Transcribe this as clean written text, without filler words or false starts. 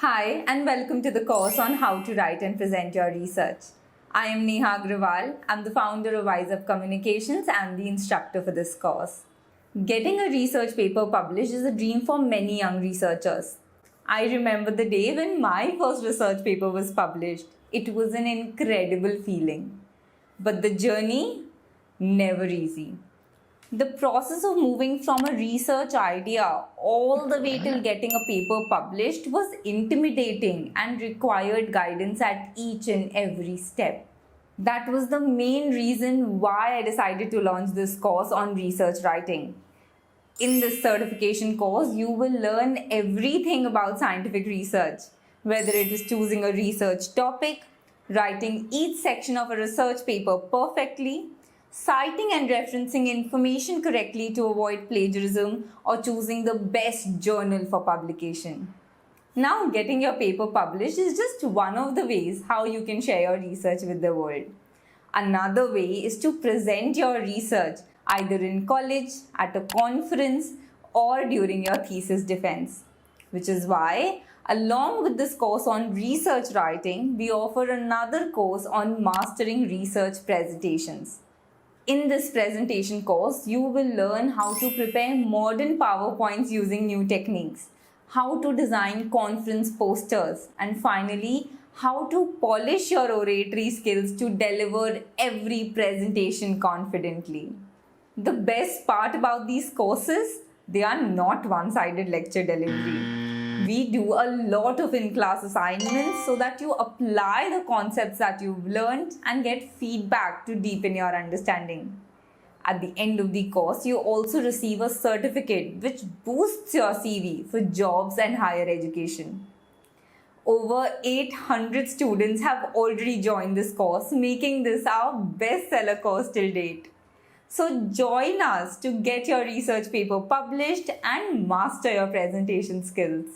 Hi, and welcome to the course on how to write and present your research. I am Neha Agrawal. I'm the founder of Wise Up Communications and the instructor for this course. Getting a research paper published is a dream for many young researchers. I remember the day when my first research paper was published. It was an incredible feeling. But the journey, never easy. The process of moving from a research idea all the way till getting a paper published was intimidating and required guidance at each and every step. That was the main reason why I decided to launch this course on research writing. In this certification course, you will learn everything about scientific research, whether it is choosing a research topic, writing each section of a research paper perfectly, citing and referencing information correctly to avoid plagiarism, or choosing the best journal for publication. Now, getting your paper published is just one of the ways how you can share your research with the world. Another way is to present your research either in college, at a conference, or during your thesis defense. Which is why, along with this course on research writing, we offer another course on mastering research presentations. In this presentation course, you will learn how to prepare modern PowerPoints using new techniques, how to design conference posters, and finally, how to polish your oratory skills to deliver every presentation confidently. The best part about these courses, they are not one-sided lecture delivery. We do a lot of in-class assignments so that you apply the concepts that you've learned and get feedback to deepen your understanding. At the end of the course, you also receive a certificate which boosts your CV for jobs and higher education. Over 800 students have already joined this course, making this our bestseller course till date. So join us to get your research paper published and master your presentation skills.